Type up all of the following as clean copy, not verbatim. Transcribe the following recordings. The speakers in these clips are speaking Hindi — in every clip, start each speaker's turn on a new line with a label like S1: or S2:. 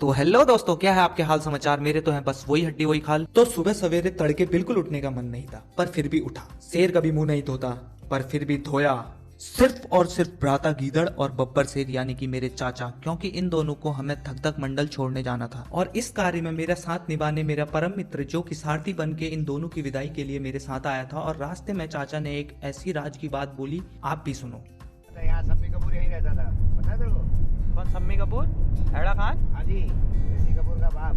S1: तो हेलो दोस्तों, क्या है आपके हाल समाचार। मेरे तो हैं बस वही हड्डी वही खाल। तो सुबह सवेरे तड़के बिल्कुल उठने का मन नहीं था, पर फिर भी उठा। शेर कभी मुंह नहीं धोता, पर फिर भी धोया। सिर्फ और सिर्फ भ्राता गीदड़ और बब्बर शेर यानी कि मेरे चाचा, क्योंकि इन दोनों को हमें थक थक मंडल छोड़ने जाना था। और इस कार्य में मेरा साथ निभाने मेरा परम मित्र जो कि सारथी बन के इन दोनों की विदाई के लिए मेरे साथ आया था। और रास्ते में चाचा ने एक ऐसी राज की बात बोली, आप भी सुनो।
S2: यहाँ शम्मी कपूर यहीं रहता था, पता है तेरे को?
S3: कौन शम्मी कपूर? हैड़ा खान?
S2: हाँ जी, ऋषि कपूर का बाप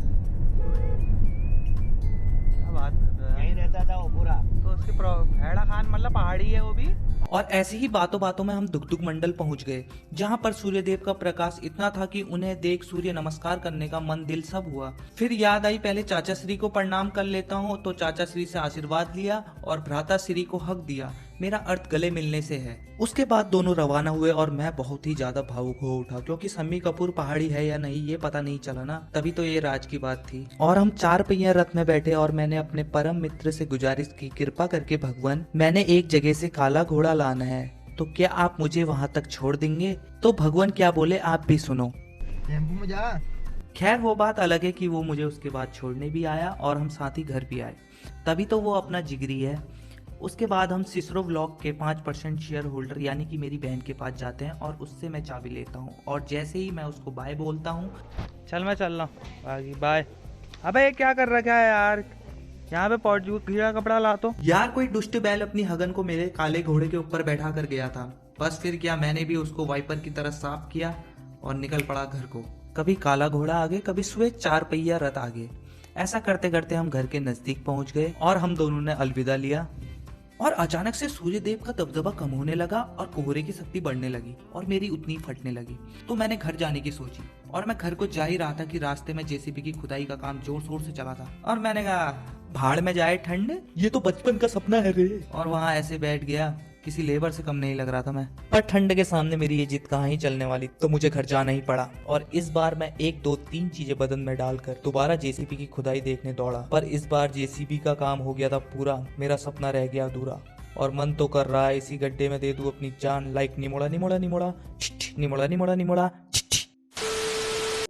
S3: क्या बात कर रहा है?
S2: यहीं रहता था वो पूरा।
S3: तो उसके हैड़ा खान मतलब पहाड़ी है वो भी?
S1: और ऐसे ही बातों बातों में हम दुगदुग मंडल पहुंच गए, जहां पर सूर्यदेव का प्रकाश इतना था कि उन्हें देख सूर्य नमस्कार करने का मन दिल सब हुआ। फिर याद आई पहले चाचा श्री को प्रणाम कर लेता हूं, तो चाचा श्री से आशीर्वाद लिया और भ्राता श्री को हक दिया। मेरा अर्थ गले मिलने से है। उसके बाद दोनों रवाना हुए और मैं बहुत ही ज्यादा भावुक हो उठा, क्योंकि शम्मी कपूर पहाड़ी है या नहीं ये पता नहीं चला ना, तभी तो ये राज की बात थी। और हम 4 पहिया रथ में बैठे और मैंने अपने परम मित्र से गुजारिश की, कृपा करके भगवान, मैंने एक जगह से काला घोड़ा लाना है, तो क्या आप मुझे वहां तक छोड़ देंगे। तो भगवान क्या बोले आप भी सुनो।
S2: टेम्पो में जा।
S1: खैर वो बात अलग है कि वो मुझे उसके बाद छोड़ने भी आया और हम साथ ही घर भी आए, तभी तो वो अपना जिगरी है। उसके बाद हम सिसरो ब्लॉक के 5% शेयर होल्डर यानी कि मेरी बहन के पास जाते हैं और उससे मैं चाबी लेता हूँ। और जैसे ही मैं उसको बाय बोलता हूँ,
S3: चल मैं चल रहा हूँ बागी, बाय। अबे ये क्या कर रखा है यार, यहाँ पे पॉट कीड़ा कपड़ा ला। तो
S1: यार कोई दुष्ट बैल अपनी हगन को मेरे काले घोड़े के ऊपर बैठा कर गया था। बस फिर क्या, मैंने भी उसको वाइपर की तरह साफ किया और निकल पड़ा घर को। कभी काला घोड़ा आगे, कभी सुबह 4 पहिया रथ आगे। ऐसा करते करते हम घर के नजदीक पहुंच गए और हम दोनों ने अलविदा लिया। और अचानक से सूर्यदेव का दबदबा कम होने लगा और कोहरे की शक्ति बढ़ने लगी और मेरी उतनी फटने लगी। तो मैंने घर जाने की सोची और मैं घर को जा ही रहा था कि रास्ते में जेसीबी की खुदाई का काम जोर शोर से चला था। और मैंने कहा भाड़ में जाए ठंड, ये तो बचपन का सपना है रे। और वहाँ ऐसे बैठ गया, किसी लेबर से कम नहीं लग रहा था मैं। पर ठंड के सामने मेरी ये जिद कहाँ ही चलने वाली, तो मुझे घर जाना ही पड़ा। और इस बार मैं 1 2 3 चीजें बदन में डालकर दोबारा जेसीबी की खुदाई देखने दौड़ा। पर इस बार जेसीबी का काम हो गया था पूरा, मेरा सपना रह गया अधूरा। और मन तो कर रहा है इसी गड्ढे में दे दूं अपनी जान, लाइक निमोड़ा निमोड़ा निमोड़ा निमोड़ा निमोड़ा निमोड़ा।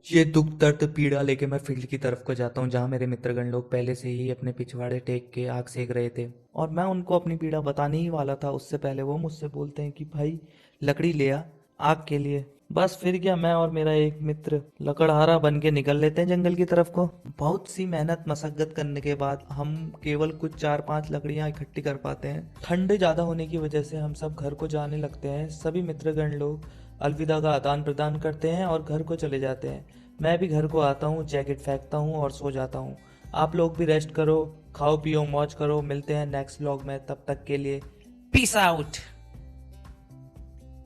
S1: ये दुख दर्द पीड़ा लेके मैं फील्ड की तरफ को जाता हूँ, जहाँ मेरे मित्रगण लोग पहले से ही अपने पिछवाड़े टेक के आग सेक रहे थे। और मैं उनको अपनी पीड़ा बताने ही वाला था, उससे पहले वो मुझसे बोलते हैं कि भाई लकड़ी ले आ आग के लिए। बस फिर क्या, मैं और मेरा एक मित्र लकड़हारा बन के निकल लेते हैं जंगल की तरफ को। बहुत सी मेहनत मशक्कत करने के बाद हम केवल कुछ 4-5 लकड़ियां इकट्ठी कर पाते हैं। ठंड ज्यादा होने की वजह से हम सब घर को जाने लगते हैं। सभी मित्रगण लोग अलविदा का आदान प्रदान करते हैं और घर को चले जाते हैं। मैं भी घर को आता हूँ, जैकेट फेंकता हूँ और सो जाता हूँ। आप लोग भी रेस्ट करो, खाओ पियो, मौज करो। मिलते हैं नेक्स्ट व्लॉग में, तब तक के लिए पीस आउट।